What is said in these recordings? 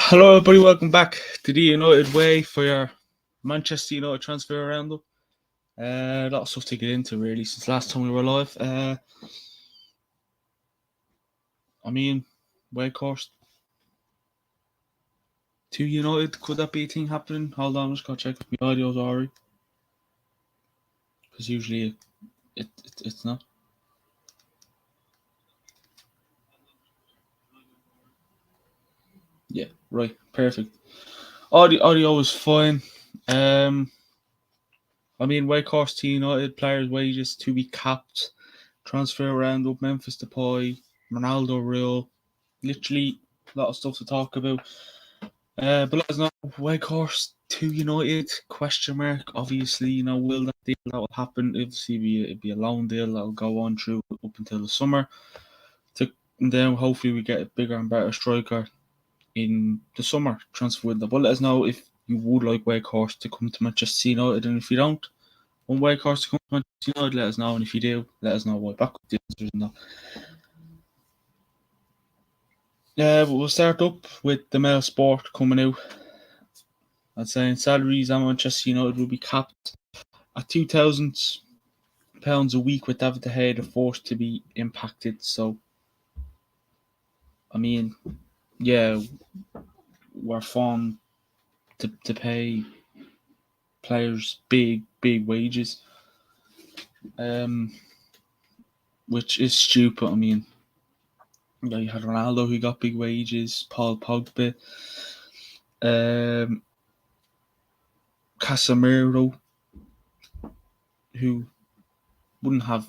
Hello, everybody. Welcome back to the United Way for your Manchester United transfer roundup. A lot of stuff to get into, really, since last time we were live. Weghorst to United. Could that be a thing happening? Hold on, I'm just going to check if my audio's alright. Because usually it's not. Yeah, right. Perfect. Audio is fine. Weghorst to United, players' wages to be capped. Transfer roundup, Memphis Depay, Ronaldo rule. Literally a lot of stuff to talk about. But let us know, Weghorst to United, question mark. Obviously, will that deal that will happen? Obviously, it'd be a long deal that'll go on through up until the summer. And then hopefully we get a bigger and better striker in the summer transfer window. But let us know if you would like Weghorst to come to Manchester United, and if you don't want Weghorst to come to Manchester United, let us know. And if you do, let us know why. Back with the answers and that. But we'll start up with the Mail Sport coming out and saying salaries at Manchester United will be capped at £2,000 a week, with David De Gea the forced to be impacted. So, yeah, we're fond to pay players big wages, which is stupid. You had Ronaldo who got big wages, Paul Pogba, Casemiro, who wouldn't have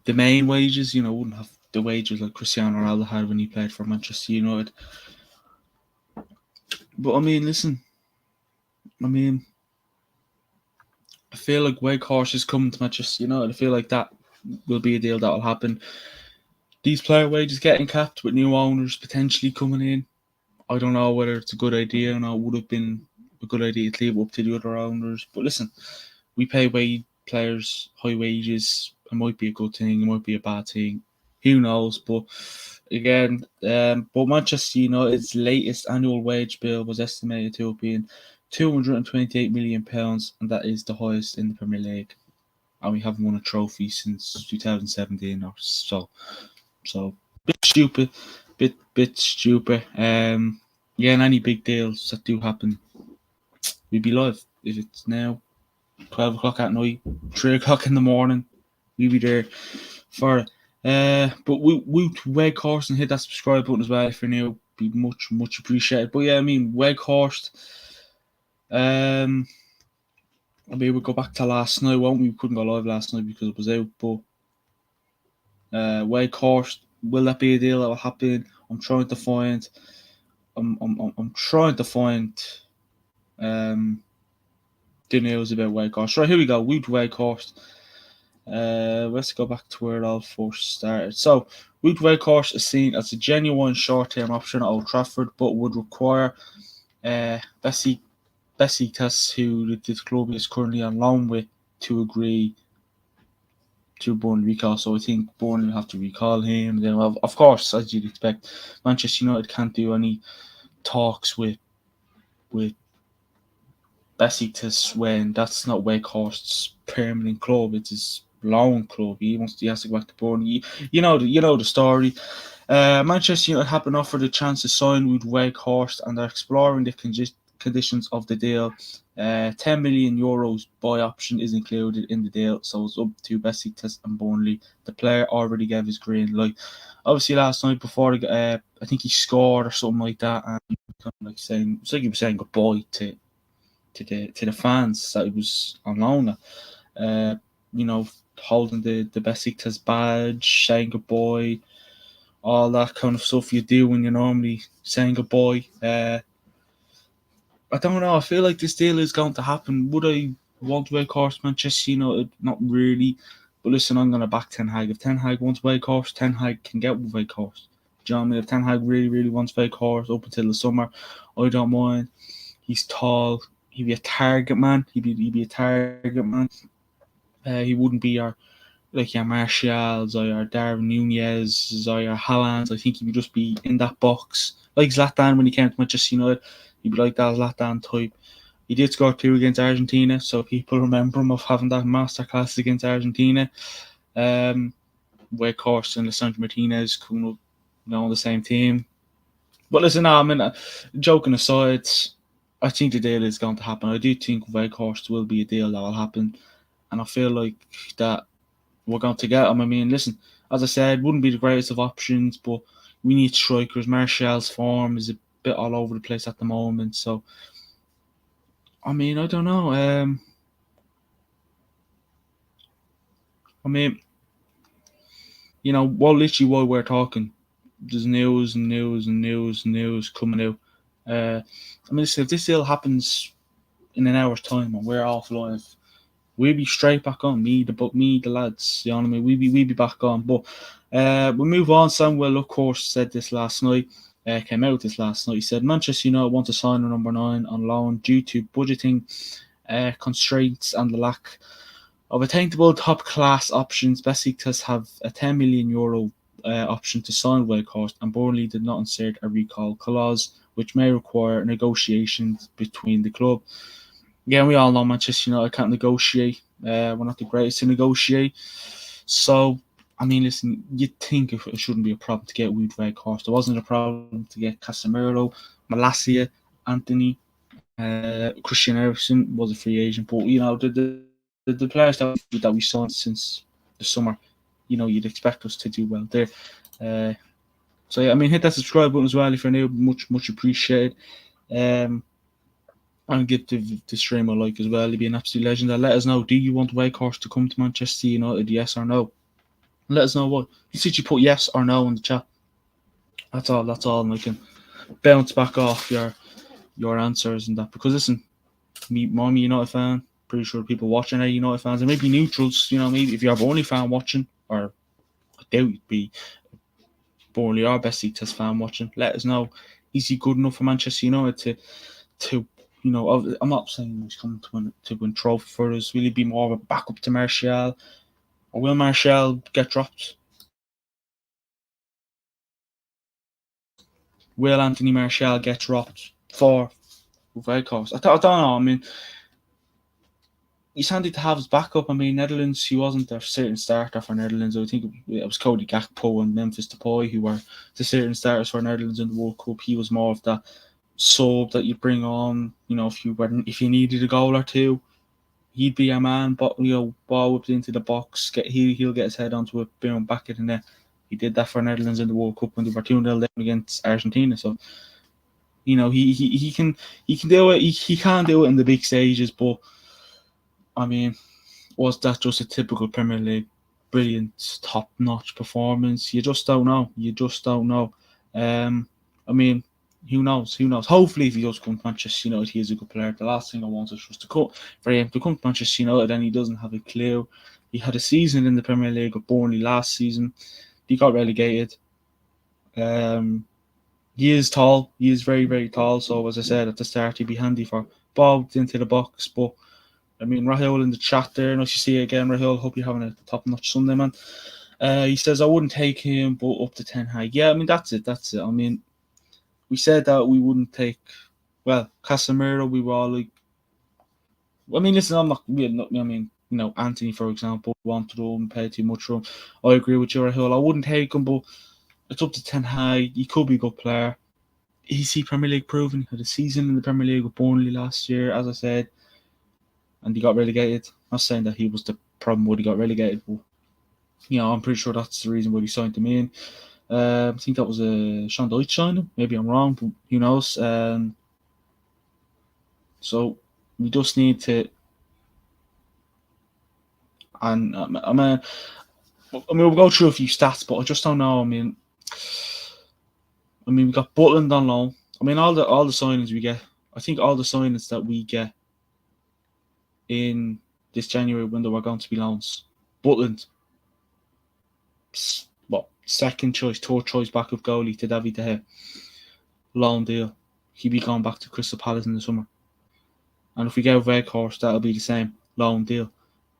the main wages, wouldn't have the wages like Cristiano Ronaldo had when he played for Manchester United. But listen, I feel like Weghorst is coming to Manchester United. I feel like that will be a deal that will happen. These player wages getting capped with new owners potentially coming in. I don't know whether it's a good idea. It would have been a good idea to leave it up to the other owners. But listen, we pay players high wages. It might be a good thing. It might be a bad thing. Who knows? But again, but Manchester United's latest annual wage bill was estimated to have been £228 million, and that is the highest in the Premier League. And we haven't won a trophy since 2017 or so. So bit stupid. And any big deals that do happen, we'd be live. If it's now 12 o'clock at night, 3 o'clock in the morning, we'll be there for it. But woot Weghorst and hit that subscribe button as well if you're new. Be much appreciated. But yeah, Weghorst. We'll go back to last night, won't we? We couldn't go live last night because it was out. But Weghorst, will that be a deal that will happen? I'm trying to find the news about Weghorst. Right, here we go. Woot Weghorst. Let's go back to where it all first started. So, Wout Weghorst is seen as a genuine short-term option at Old Trafford, but would require Besiktas, who the club is currently on loan with, to agree to Burnley recall. So I think Burnley will have to recall him. Then, of course, as you'd expect, Manchester United can't do any talks with Besiktas when that's not Weghorst's permanent club. It's his loan club. He has to go back to Burnley. You know the story. Manchester United have been offered a chance to sign with Weghorst, and they're exploring the conditions of the deal. €10 million buy option is included in the deal, so it's up to Besiktas and Burnley. The player already gave his green light. Obviously, last night before I think he scored or something like that, and kind of it's like he was saying goodbye to the fans that he was on loan at. Holding the Besiktas badge, saying goodbye, all that kind of stuff you do when you're normally saying goodbye. I don't know. I feel like this deal is going to happen. Would I want Weghorst Manchester United? Not really. But listen, I'm going to back Ten Hag. If Ten Hag wants Weghorst, Ten Hag can get Weghorst. Do you know what I mean? If Ten Hag really wants Weghorst up until the summer, I don't mind. He's tall. He'd be a target man. He'd be a target man. He wouldn't be your Martials or your Darwin Nunez or your Haaland. I think he would just be in that box. like Zlatan when he came to Manchester United. He'd be like that Zlatan type. He did score 2 against Argentina, so people remember him of having that masterclass against Argentina. Weghorst and Lisandro Martinez coming up, on the same team. But listen, joking aside, I think the deal is going to happen. I do think Weghorst will be a deal that will happen, and I feel like that we're going to get him. I mean, listen, as I said, wouldn't be the greatest of options, but we need strikers. Martial's form is a bit all over the place at the moment, so I mean, I don't know. I mean, literally while we're talking, there's news and news and news and news coming out. I mean, if this deal happens in an hour's time and we're off live, we'll be straight back on. The lads, you know what I mean? We be back on. But we'll move on. Samuel, of course, said this last night. Came out this last night. He said Manchester United want to sign a number 9 on loan due to budgeting constraints and the lack of attainable top-class options. Besiktas have a €10 million option to sign Weghorst, and Burnley did not insert a recall clause, which may require negotiations between the club. Yeah, we all know Manchester United can't negotiate. We're not the greatest to negotiate. So, I mean, listen, you'd think it shouldn't be a problem to get Weghorst. It wasn't a problem to get Casemiro, Malacia, Anthony, Christian Eriksen was a free agent. But, the players that we signed since the summer, you'd expect us to do well there. So, yeah, I mean, hit that subscribe button as well if you're new. Much appreciated. And give the stream a like as well. You'd be an absolute legend. And let us know, do you want Weghorst to come to Manchester United, yes or no? Let us know what. You put yes or no in the chat. That's all. And I can bounce back off your answers and that. Because listen, I'm a United fan. Pretty sure people watching are United fans. And maybe neutrals, maybe if you're a Burnley fan watching, or I doubt you'd be Burnley or Besiktas fan watching, let us know. Is he good enough for Manchester United to I'm not saying he's coming to win trophy for us. Will he be more of a backup to Martial? Or will Martial get dropped? Will Anthony Martial get dropped for Weghorst? I don't know. I mean, he's handy to have his backup. I mean, Netherlands, he wasn't a certain starter for Netherlands. I think it was Cody Gakpo and Memphis Depay who were the certain starters for Netherlands in the World Cup. He was more of that sub that you bring on, if you needed a goal or two, he'd be a man. But ball whipped into the box, he'll get his head onto it, boom, back in the net. He did that for Netherlands in the World Cup when they were 2-0 down against Argentina. So he can do it. He can do it in the big stages, but I mean, was that just a typical Premier League brilliant top-notch performance? You just don't know. I mean, who knows? Hopefully, if he does come to Manchester United, he is a good player. The last thing I want is just for him to come to Manchester United and he doesn't have a clue. He had a season in the Premier League with Burnley last season. He got relegated. He is tall. He is very, very tall. So, as I said at the start, he'd be handy for ball into the box. But, I mean, Rahul in the chat there, nice to see you again, Rahul. Hope you're having a top-notch Sunday, man. He says, I wouldn't take him, but up to 10 high. Yeah, I mean, that's it. I mean, we said that we wouldn't take, Casemiro, we were all like, I mean, listen, Anthony, for example, wanted him, paid too much for him. I agree with you, Rahul. I wouldn't take him, but it's up to 10 high. He could be a good player. Is he Premier League proven? He had a season in the Premier League with Burnley last year, as I said, and he got relegated. I'm not saying that he was the problem when he got relegated, but I'm pretty sure that's the reason why he signed him in. I think that was a Sean Dyche signing. Maybe I'm wrong, but who knows? So we just need to, and we'll go through a few stats, but I just don't know. I mean, we got Butland on loan. I mean, all the signings we get. I think all the signings that we get in this January window are going to be loans. Butland, second choice, third choice backup goalie to David De Gea. Loan deal. He'll be going back to Crystal Palace in the summer. And if we get Weghorst, that'll be the same. Loan deal.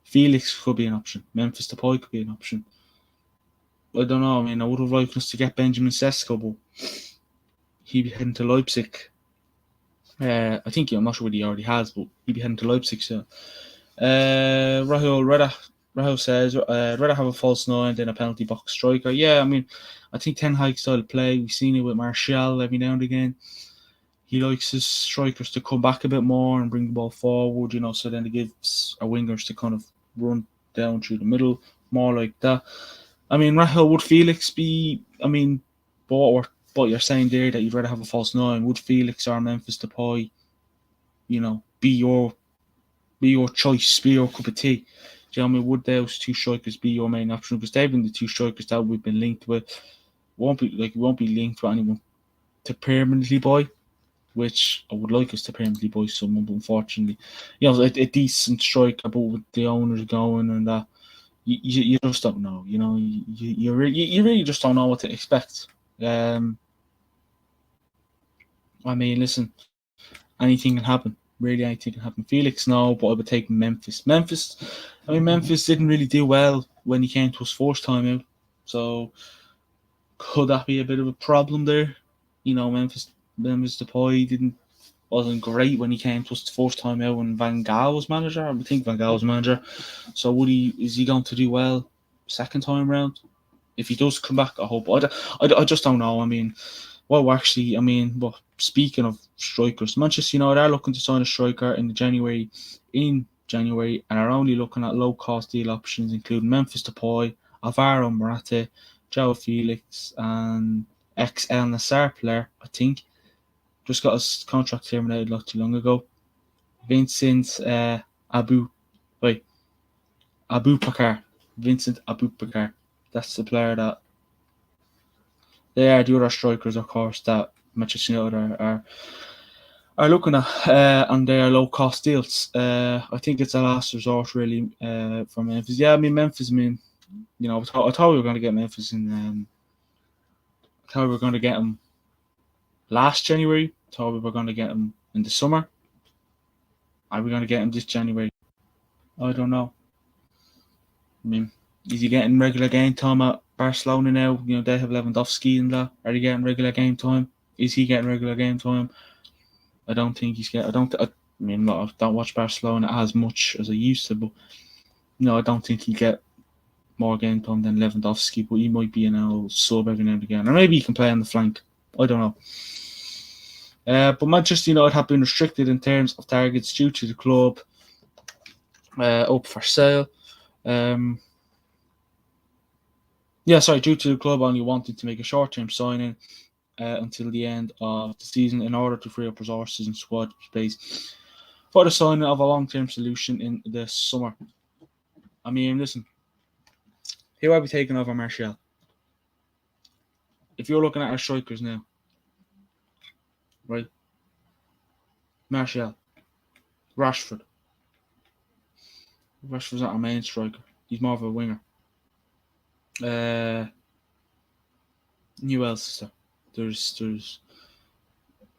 Felix could be an option. Memphis Depay could be an option. I don't know. I mean, I would have liked us to get Benjamin Sesko, but he'd be heading to Leipzig. I think I'm not sure what he already has, but he'd be heading to Leipzig. So Rahul says, rather have a false nine than a penalty box striker. Yeah, I mean, I think Ten Hag's style of play, we've seen it with Martial every now and again. He likes his strikers to come back a bit more and bring the ball forward, so then it gives our wingers to kind of run down through the middle, more like that. I mean, Rahul, would Felix be, but you're saying there that you'd rather have a false nine. Would Felix or Memphis Depay, be your choice, be your cup of tea? Do you know what I mean? Would those two strikers be your main option? Because they've been the two strikers that we've been linked with. Won't be linked with anyone to permanently buy, which I would like us to permanently buy someone, but unfortunately, a decent striker, but with the owners going and that, you just don't know. You really just don't know what to expect. Listen, anything can happen. Really, anything can happen. Felix, no, but I would take Memphis. Memphis didn't really do well when he came to his first time out. So, could that be a bit of a problem there? Memphis Depay wasn't great when he came to us the first time out when Van Gaal was manager. I would think Van Gaal was manager. So, is he going to do well second time round? If he does come back, I hope. I just don't know. But speaking of strikers, Manchester United are looking to sign a striker in January, and are only looking at low-cost deal options, including Memphis Depay, Alvaro Morata, Joao Felix, and ex-El Nassr player, I think, just got his contract terminated not too long ago. Vincent Abubakar. Vincent Abubakar. That's the player that they are the other strikers, of course, that Manchester United are looking at, and they are low cost deals. I think it's a last resort really for Memphis. Yeah, Memphis. I thought we were going to get Memphis in. I thought we were going to get him last January. I thought we were going to get him in the summer. Are we going to get him this January? I don't know. Is he getting regular game time at Barcelona now? They have Lewandowski and that. Are they getting regular game time? Is he getting regular game time? I don't think he's getting. I don't watch Barcelona as much as I used to, but I don't think he'll get more game time than Lewandowski. But he might be sub every now and again, or maybe he can play on the flank. I don't know. But Manchester United have been restricted in terms of targets due to the club up for sale. Due to the club only wanting to make a short-term signing until the end of the season in order to free up resources and squad space for the signing of a long-term solution in the summer. Listen, who are we taking over Martial? If you're looking at our strikers now, right? Martial, Rashford. Rashford's not our main striker. He's more of a winger. Who else is there? There's.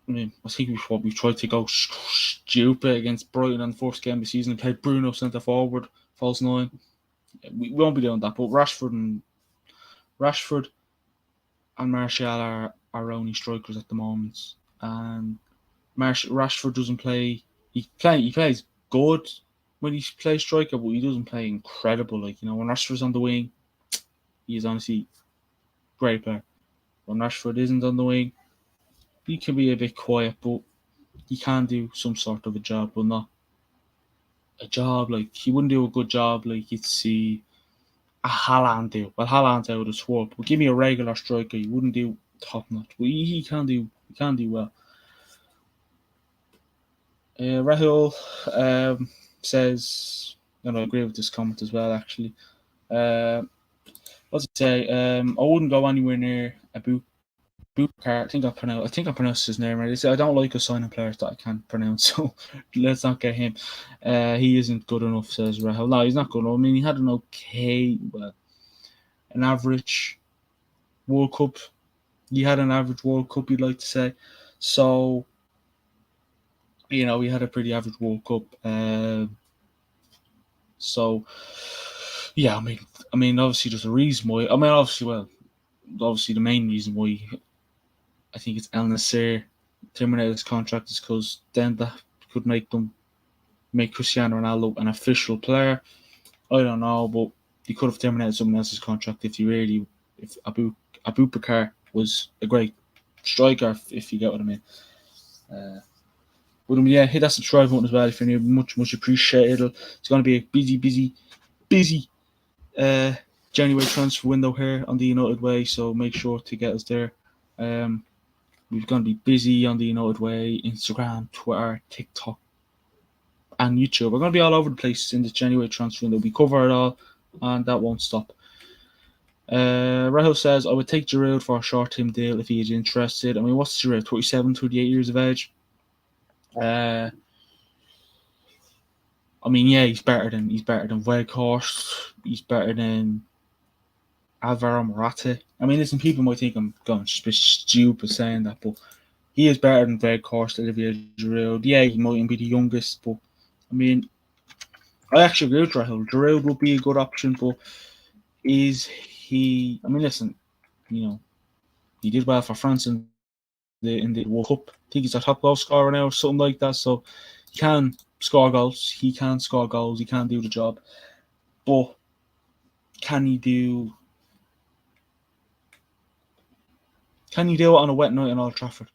I think we tried to go stupid against Brighton in the first game of the season and played Bruno centre forward, false nine. We won't be doing that, but Rashford and Martial are our only strikers at the moment. And Rashford doesn't play. He plays good when he plays striker, but he doesn't play incredible. When Rashford's on the wing, he's honestly a great player. When Rashford isn't on the wing, he can be a bit quiet, but he can do some sort of a job, but not a job he wouldn't do a good job you'd see a Haaland do. Well, Haaland's out of his work, but give me a regular striker, he wouldn't do top notch. But he can do well. Rahul says, and I agree with this comment as well. Actually, what's it say? I wouldn't go anywhere near Abubakar. I think I pronounced his name right. I don't like assigning players that I can't pronounce, so let's not get him. He isn't good enough, says Rahul. No, he's not good enough. He had an average World Cup. He had an average World Cup, you'd like to say. So, he had a pretty average World Cup. Obviously there's a reason why. Obviously the main reason why I think it's El Nasser terminated his contract is because then that could make Cristiano Ronaldo an official player. I don't know, but he could have terminated someone else's contract if Abu Bakar was a great striker, if you get what I mean. But yeah, hit that subscribe button as well if you're new. Much appreciated. It's going to be a busy January transfer window here on the United Way, so make sure to get us there. We're going to be busy on the United Way, Instagram, Twitter, TikTok, and YouTube. We're going to be all over the place in this January transfer window. We cover it all, and that won't stop. Rahul says, I would take Giroud for a short-term deal if he is interested. I mean, what's Giroud? 27, 38 years of age? I mean, yeah, he's better than Weghorst. He's better than Alvaro Morata. I mean, listen, people might think I'm going just a bit stupid saying that, but he is better than Weghorst, Olivier Giroud. Yeah, he mightn't be the youngest, but I mean, I actually agree with Rahul. Giroud would be a good option, but is he? I mean, listen, he did well for France in the World Cup. I think he's a top goal scorer now or something like that. So he can score goals. He can do the job. But can he do it on a wet night in Old Trafford?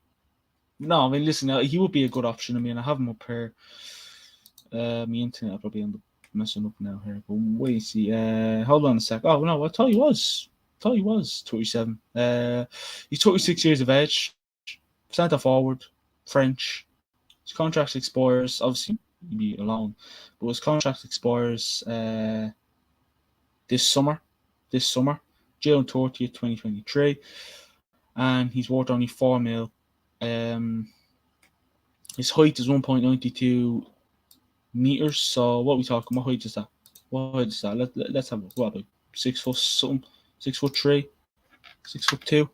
No, I mean, listen, he would be a good option. I mean, I have him up here. My internet will probably end up messing up now here. But wait and see. Hold on a sec. Oh, no, I thought he was 27. He's 26 years of age. Centre forward, French. His contract expires, obviously, he'll be alone, but his contract expires this summer, June 30th, 2023, and he's worth only 4 mil. His height is 1.92 meters, so what are we talking? What height is that? Let's have a look. What, about 6 foot something? 6'3", 6'2".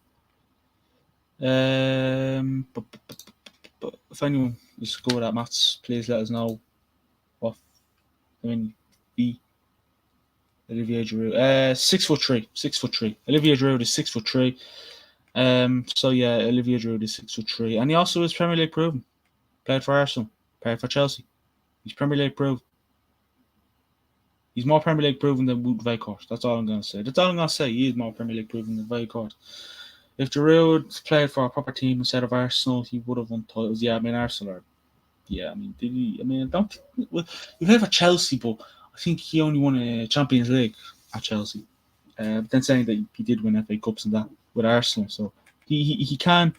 But if anyone is good at maths, please let us know what. I mean, Olivier Giroud, 6'3". Olivier Giroud is 6'3". So yeah, Olivier Giroud is 6'3", and he also is Premier League proven. Played for Arsenal, played for Chelsea. He's Premier League proven. He's more Premier League proven than Wout Weghorst. That's all I'm going to say. He is more Premier League proven than Weghorst. If Giroud played for a proper team instead of Arsenal, he would have won titles. Yeah, I mean, Arsenal are. Yeah, I mean, did he? I mean, I don't. Well, he played for Chelsea, but I think he only won a Champions League at Chelsea. But then saying that he did win FA Cups and that with Arsenal, so he can.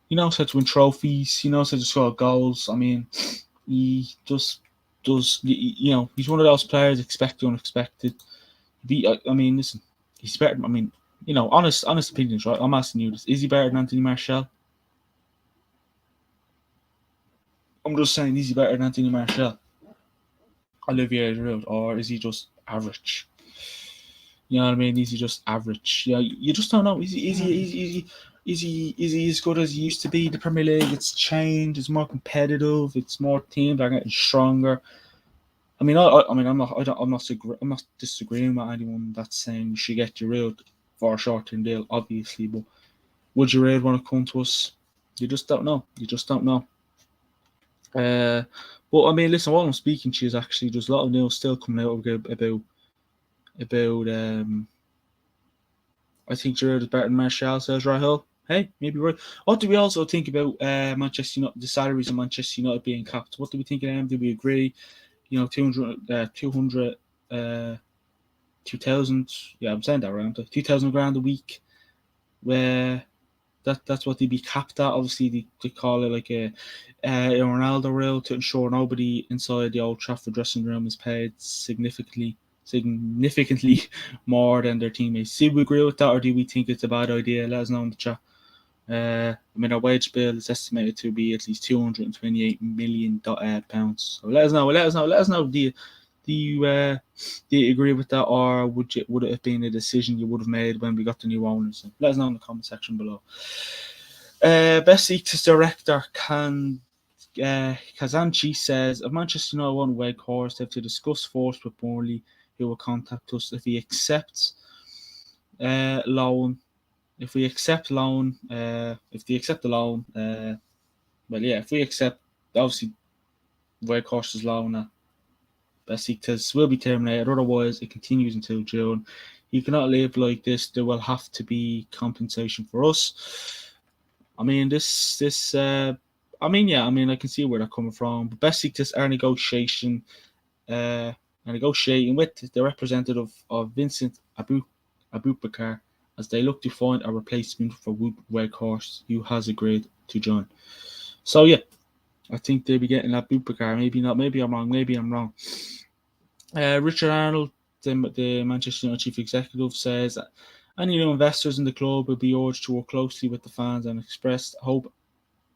He knows how to win trophies. He knows how to score goals. I mean, he just does. He's one of those players expect the unexpected. I mean, listen, he's better. I mean, honest opinions, right? I'm asking you this: is he better than Anthony Martial? I'm just saying, is he better than Anthony Martial? Olivier Giroud, or is he just average? You know what I mean? Is he just average? Yeah, you just don't know. Is he as good as he used to be? The Premier League, it's changed. It's more competitive. It's more teams are getting stronger. I mean, I'm not disagreeing with anyone that's saying you should get Giroud for a short-term deal, obviously. But would Giroud want to come to us? You just don't know. But I mean, listen, while I'm speaking to you, is actually there's a lot of news still coming out about I think Giroud is better than Martial, says Rahul. Hey, maybe right. What do we also think about Manchester United, the salaries of Manchester United being capped? What do we think of them? Do we agree? 200, 2,000. Yeah, I'm saying that around 2,000 grand a week. Where that's what they'd be capped at. Obviously, they call it like a Ronaldo rule to ensure nobody inside the Old Trafford dressing room is paid significantly more than their teammates. Do we agree with that, or do we think it's a bad idea? Let us know in the chat. I mean, our wage bill is estimated to be at least £228 million pounds. So let us know. Do you agree with that, or would it have been a decision you would have made when we got the new owners? So let us know in the comment section below. Best Eats director Kazanchi says, if Manchester United want Weghorst, they have to discuss force with Burnley, who will contact us if he accepts loan. if we accept loan, if they accept the loan, well, yeah, if we accept, obviously, Weghorst's loan, Besiktas will be terminated. Otherwise, it continues until June. He cannot live like this. There will have to be compensation for us. I mean, I can see where they're coming from. But Besiktas uh, are negotiating with the representative of Vincent Abubakar as they look to find a replacement for Weghorst, who has agreed to join. So yeah, I think they'll be getting Abubakar. Maybe not. Maybe I'm wrong. Richard Arnold, the Manchester United chief executive, says any new investors in the club will be urged to work closely with the fans and expressed hope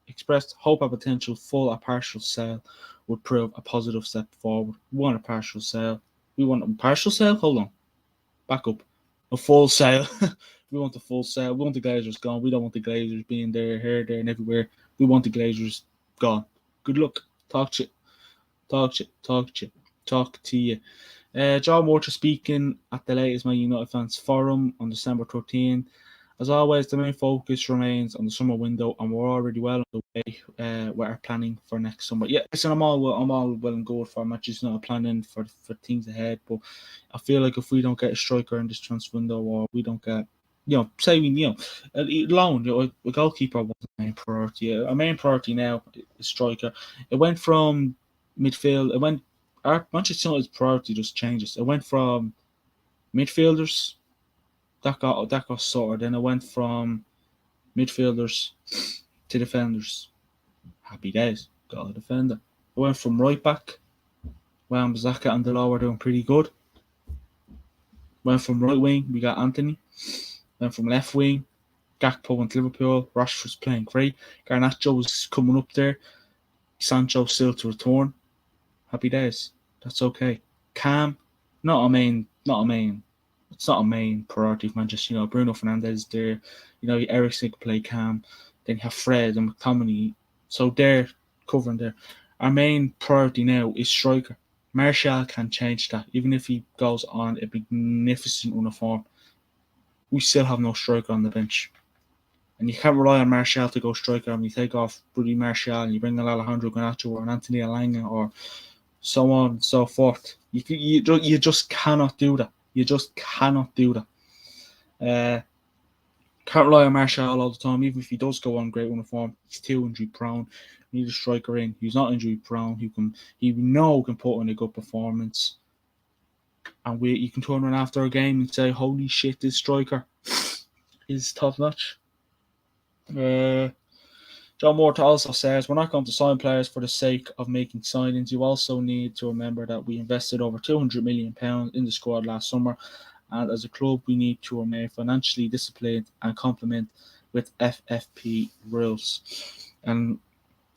a potential full or partial sale would prove a positive step forward. We want a partial sale. We want a partial sale? Hold on. Back up. A full sale. We want the full sale. We want the Glazers gone. We don't want the Glazers being there, here, there, and everywhere. We want the Glazers gone. Good luck. Talk to you. Talk to you. John Walter speaking at the latest Man United Fans Forum on December 13th. As always, the main focus remains on the summer window, and we're already well on the way with our planning for next summer. Yeah, listen, I'm all well and good for matches, not planning for things ahead. But I feel like if we don't get a striker in this transfer window, or we don't get, say loan, a goalkeeper was the main priority. Our main priority now is striker. It went from midfield. Our Manchester United's priority just changes. It went from midfielders. That got sorted. Then it went from midfielders to defenders. Happy days. Got a defender. It went from right back. Wan-Bissaka and Delors were doing pretty good. Went from right wing, we got Anthony. Went from left wing, Gakpo went to Liverpool. Rashford's playing great. Garnacho was coming up there. Sancho still to return. Happy days. That's okay. Cam, not a main. It's not a main priority of Manchester. Bruno Fernandes there. Eriksen can play Cam. Then you have Fred and McTominay. So they're covering there. Our main priority now is striker. Martial can change that. Even if he goes on a magnificent uniform, we still have no striker on the bench. And you can't rely on Martial to go striker. And you take off Rudy Martial and you bring in Alejandro Garnacho or an Anthony Elanga or so on and so forth. You just cannot do that. You just cannot do that. Can't rely on Martial all the time. Even if he does go on great uniform, he's too injury prone. You need a striker in who's not injury prone, who can put in a good performance. And you can turn around after a game and say, holy shit, this striker is top notch. John Morton also says, we're not going to sign players for the sake of making signings. You also need to remember that we invested over £200 million in the squad last summer, and as a club, we need to remain financially disciplined and complement with FFP rules. And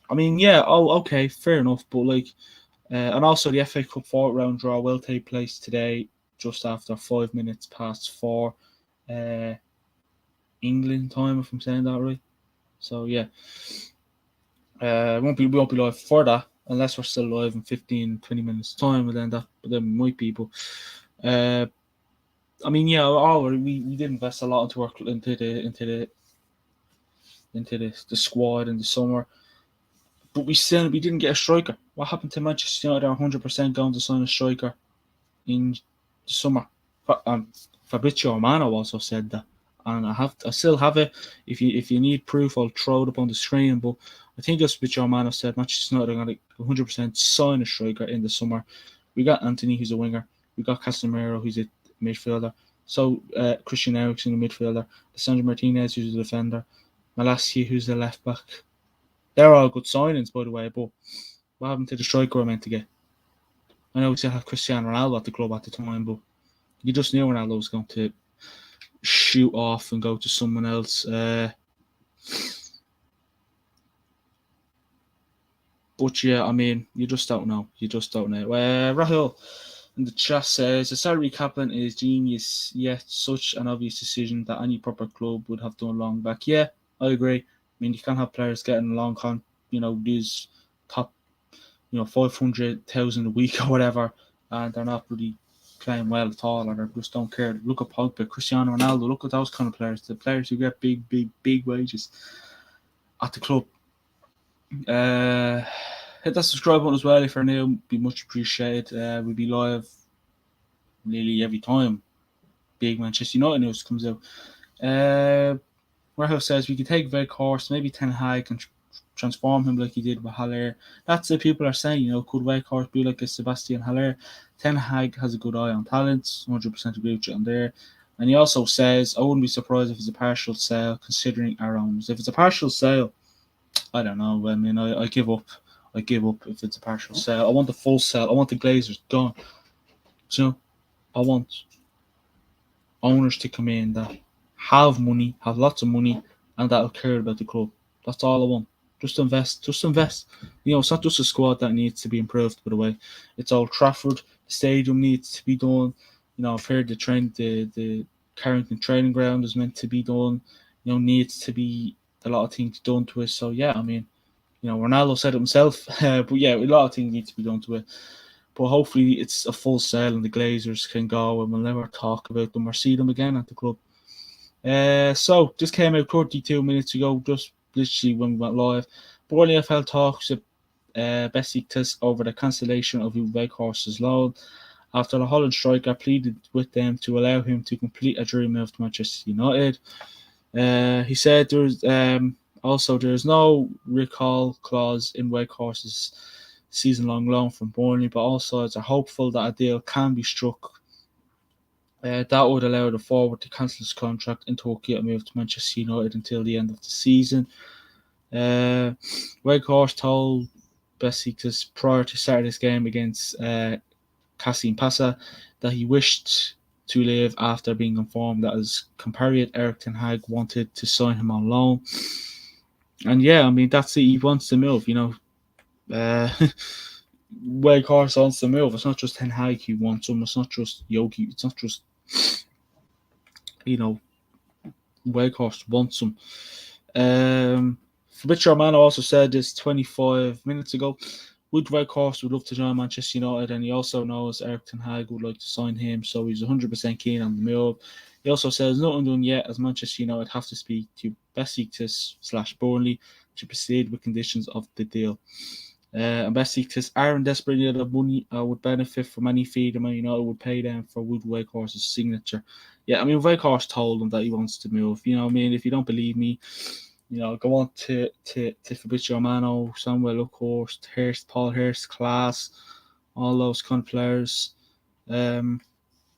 I mean, okay, fair enough, but and also the FA Cup 4th round draw will take place today, just after 5 minutes past 4 England time, if I'm saying that right. So yeah, we won't be live for that unless we're still live in 15-20 minutes time, and then we might be. But I mean, we did invest a lot into the squad in the summer, but we didn't get a striker. What happened to Manchester United? Are 100% going to sign a striker in the summer. Fabrizio Romano also said that. And I still have it. If you need proof, I'll throw it up on the screen. But I think that's what John Mano said. Manchester United are going to 100% sign a striker in the summer. We got Anthony, who's a winger. We got Casemiro, who's a midfielder. So Christian Eriksen, a midfielder. Sandro Martinez, who's a defender. Malacia, who's a left back. They're all good signings, by the way. But what happened to the striker we're meant to get? I know we still have Cristiano Ronaldo at the club at the time, but you just knew Ronaldo was going to shoot off and go to someone else. But yeah, I mean, you just don't know. Rahul in the chat says the salary capping is genius, yet such an obvious decision that any proper club would have done long back. Yeah, I agree. I mean, you can't have players getting a long these top, 500,000 a week or whatever, and they're not really playing well at all, or they just don't care. Look at Pogba, Cristiano Ronaldo. Look at those kind of players. The players who get big wages at the club. Hit that subscribe button as well if you're new. Be much appreciated. We'll be live nearly every time big Manchester United news comes out. Warehouse says we could take Weghorst, maybe Ten Hag, and transform him like he did with Haller. That's what people are saying. Could Weghorst be like a Sebastian Haller? Ten Hag has a good eye on talents. 100% agree with you on there. And he also says, I wouldn't be surprised if it's a partial sale, considering our owners. If it's a partial sale, I don't know. I mean, I give up. I give up if it's a partial sale. I want the full sale. I want the Glazers gone. So I want owners to come in that have money, have lots of money, and that'll care about the club. That's all I want. Just invest. Just invest. It's not just a squad that needs to be improved, by the way. It's Old Trafford. The stadium needs to be done. I've heard the Carrington training ground is meant to be done. Needs to be a lot of things done to it. So yeah, I mean, Ronaldo said it himself. But yeah, a lot of things need to be done to it. But hopefully it's a full sale and the Glazers can go and we'll never talk about them or see them again at the club. So this came out 32 minutes ago, just literally when we went live. Burnley FL talks Besiktas over the cancellation of Weghorst's loan after the Holland striker pleaded with them to allow him to complete a dream move to Manchester United. He said there's no recall clause in Weghorst's season-long loan from Burnley, but all sides are hopeful that a deal can be struck that would allow the forward to cancel his contract in Turkey and move to Manchester United until the end of the season. Weghorst told Besiktas prior to Saturday's game against Kasim Pasa that he wished to leave after being informed that his compatriot Erik Ten Hag wanted to sign him on loan. And yeah, I mean, that's it. He wants to move, Weghorst wants to move. It's not just Ten Hag who wants him. It's not just Yogi. It's not just, Weghorst wants him. Fabrizio Romano also said this 25 minutes ago. Weghorst would love to join Manchester United, and he also knows Erik Ten Hag would like to sign him, so he's 100% keen on the move. He also says nothing done yet, as Manchester United have to speak to Besiktas/Burnley to proceed with conditions of the deal. And Besiktas are in desperate need of money. Would benefit from any fee the Man United would pay them for Weghorst's signature. Yeah, I mean, Weghorst told him that he wants to move. If you don't believe me, go on to Fabrizio Romano, Samuel Weghorst, Paul Hurst, Class, all those kind of players.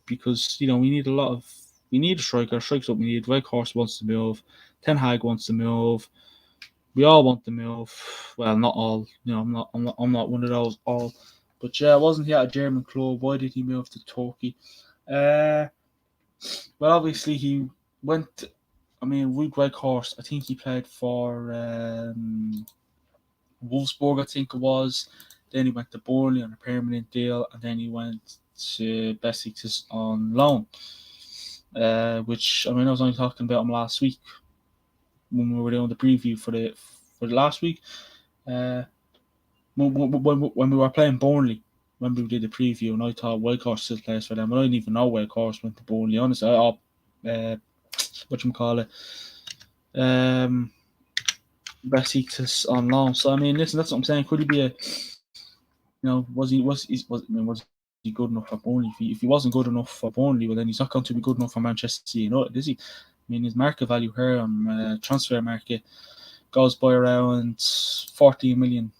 Because we need a striker. Strikes what we need. Weghorst wants to move. Ten Hag wants to move. We all want to move. Well, not all. I'm not one of those all. But yeah, wasn't he at a German club? Why did he move to Turkey? Well, obviously he went. I mean, Weghorst, I think he played for Wolfsburg, I think it was. Then he went to Burnley on a permanent deal, and then he went to Besiktas on loan. Which, I mean, I was only talking about him last week when we were doing the preview for the last week. When we were playing Burnley, when we did the preview, and I thought Weghorst still plays for them. I didn't even know Weghorst went to Burnley. Honestly, Besiktas on loan. So I mean, listen, that's what I'm saying. Could he be was he good enough for Burnley? If he wasn't good enough for Burnley, well then he's not going to be good enough for Manchester United, is he? I mean, his market value here on transfer market goes by around 14 million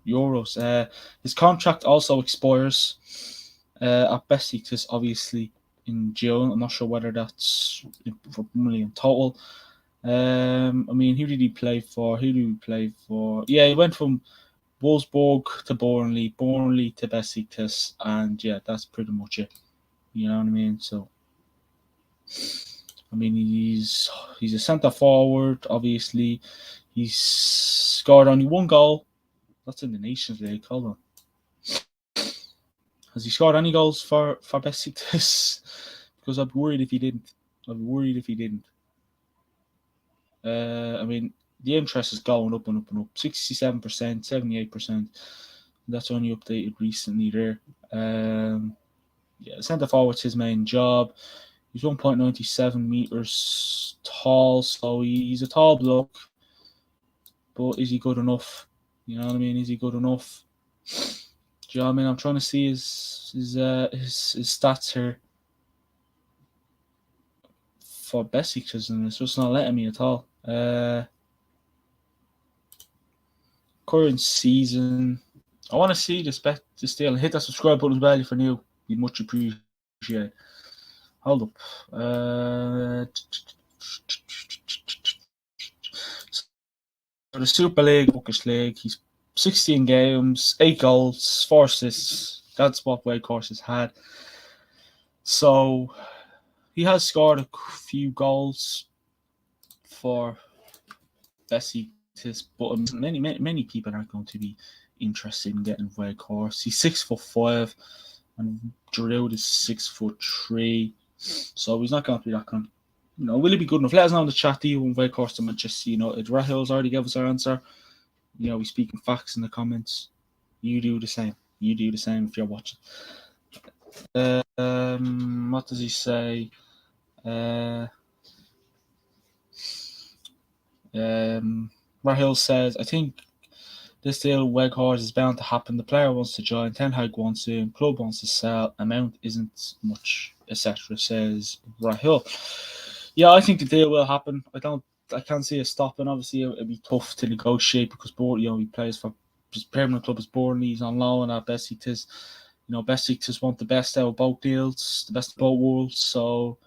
euros. His contract also expires at Besiktas, obviously, in June. I'm not sure whether that's for million total. I mean, who did he play for? Yeah, he went from Wolfsburg to Burnley to Besiktas, and yeah, that's pretty much it. You know what I mean? So, I mean, he's a centre forward. Obviously, he's scored only one goal. That's in the Nations League. Hold on. Has he scored any goals for Besiktas? Because I'd be worried if he didn't. I mean, the interest is going up and up and up. 67%, 78%. That's only updated recently there. Centre forward's his main job. He's 1.97 meters tall, so he's a tall bloke. But is he good enough? You know what I mean? Is he good enough? Do you know what I mean? I'm trying to see his stats here for Besiktas, and it's just not letting me at all. Current season. I want to see this deal. Hit that subscribe button as well if you're new. You'd much appreciate. Hold up. So the Super League, Turkish League, he's 16 games, 8 goals, 4 assists. That's what Weghorst has had. So he has scored a few goals for Besiktas, but many people aren't going to be interested in getting Weghorst. He's 6'5", and Giroud is 6'3", so he's not going to be that kind. Will he be good enough? Let us know in the chat. Do you want Weghorst to Manchester United? Rahul's already gave us our answer. We speak in facts in the comments. You do the same. You do the same if you're watching. What does he say? Rahul says, I think this deal Weghorst is bound to happen. The player wants to join, Ten Hag wants to, club wants to sell, amount isn't much, etc. says Rahul. Yeah, I think the deal will happen. I can't see it stopping. Obviously, it'd be tough to negotiate because he plays for his permanent club is Burnley. He's on loan at Besiktas. Besiktas want the best out of both deals, the best of both worlds. So,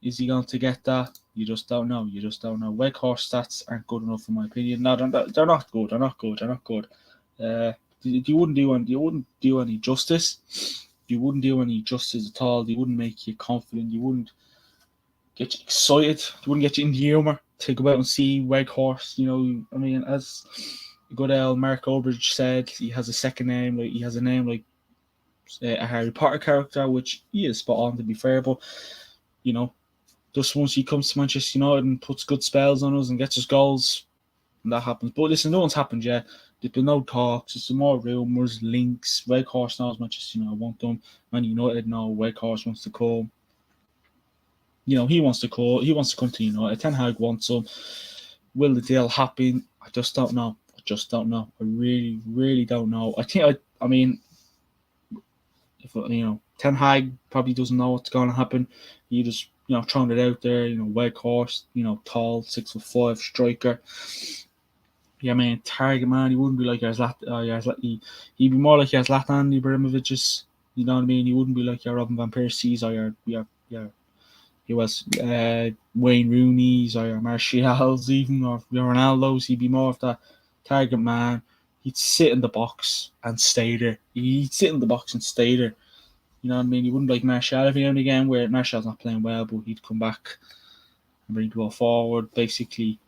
is he going to get that? You just don't know. Weghorst stats aren't good enough, in my opinion. No, they're not good. You wouldn't do any justice. You wouldn't do any justice at all. They wouldn't make you confident. You wouldn't get you excited. They wouldn't get you in the humour to go out and see Weghorst. As good old Mark Obridge said, he has a second name. He has a name like a Harry Potter character, which he is spot on, to be fair. But just once he comes to Manchester United and puts good spells on us and gets us goals, and that happens. But listen, no one's happened yet. There's been no talks. It's more rumours, links. Weghorst knows Manchester United want them. Man United know Weghorst wants to come. He wants to call. He wants to come to United. Ten Hag wants him. Will the deal happen? I just don't know. I really, really don't know. I mean, if Ten Hag probably doesn't know what's going to happen. He just throwing it out there. Weghorst. Tall, 6'5" striker. Yeah, man, target man. He wouldn't be like he'd be more like your Zlatan Ibrahimovic's. You know what I mean? He wouldn't be like your Robin van Persie's or your he was Wayne Rooney's or Martial's even, or Ronaldo's. He'd be more of that target man. He'd sit in the box and stay there. You know what I mean? He wouldn't like Martial every now and again, where Martial's not playing well, but he'd come back and bring the ball forward. Basically,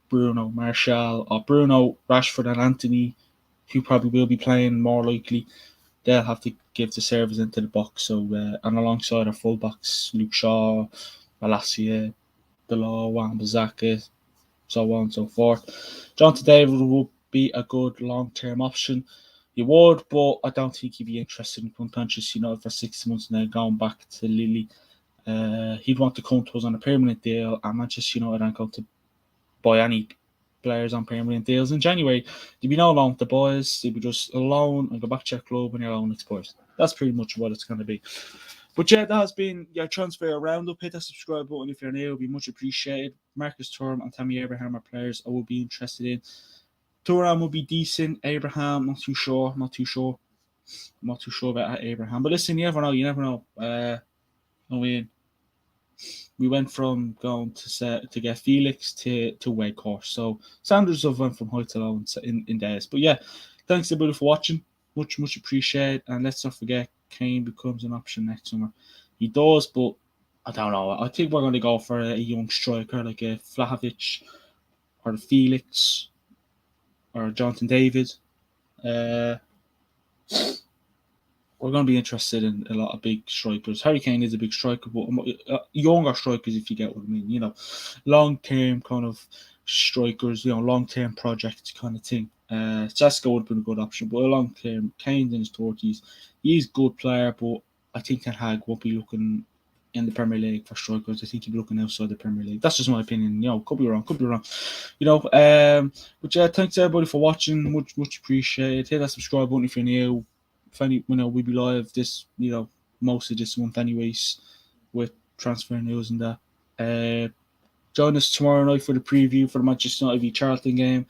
Bruno, Martial, or Bruno, Rashford and Antony, who probably will be playing more likely, they'll have to give the service into the box. So, and alongside our fullbacks, Luke Shaw, Malacia, Delors, Wan-Bissaka, so on and so forth. Jonathan David would be a good long-term option. He would, but I don't think he'd be interested in Manchester United for 6 months and then going back to Lille. He'd want to come to us on a permanent deal, and Manchester United aren't going to buy any players on permanent deals in January. There'd be no loan with the boys. They'd be just a loan and go back to your club when your loan expires. That's pretty much what it's going to be. But yeah, that has been your transfer roundup. Hit that subscribe button if you're new. It would be much appreciated. Marcus Thuram and Tammy Abraham are players I would be interested in. Thuram would be decent. Abraham, not too sure. I'm not too sure about Abraham. But listen, you never know. We went from going to get Felix to Weghorst. So Sanders have went from high to low in days. But yeah, thanks everybody for watching. Much appreciated. And let's not forget, Kane becomes an option next summer. He does, but I don't know. I think we're going to go for a young striker like a Vlahovic or a Felix or Jonathan David. We're going to be interested in a lot of big strikers. Harry Kane is a big striker, but younger strikers, if you get what I mean. Long-term kind of strikers, long-term project kind of thing. Sesko would have been a good option, but along term, Kane's in his 30s. He's a good player, but I think Ten Hag won't be looking in the Premier League for strikers. I think he'll be looking outside the Premier League. That's just my opinion. Could be wrong. But yeah, thanks everybody for watching. Much appreciated. Hit that subscribe button if you're new. If any, we'll be live this, most of this month anyways, with transfer news and that. Join us tomorrow night for the preview for the Manchester United v Charlton game.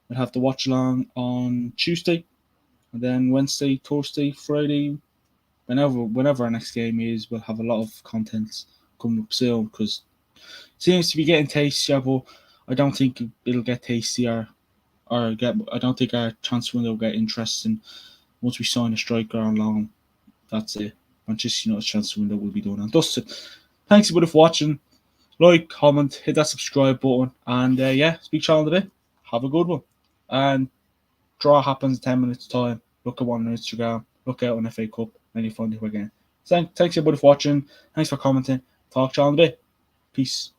We'll have to watch along on Tuesday, and then Wednesday, Thursday, Friday, whenever our next game is, we'll have a lot of content coming up soon because it seems to be getting tastier, but I don't think it'll get tastier I don't think our transfer window will get interesting once we sign a striker on loan. That's it. Manchester United's transfer window will be done and dusted. Thanks everybody for watching. Like, comment, hit that subscribe button, and speak to you all in a bit. Have a good one. And draw happens in 10 minutes time. Look at one on Instagram. Look out on FA Cup. And you find it again. Thanks everybody for watching. Thanks for commenting. Talk to you all in a bit. Peace.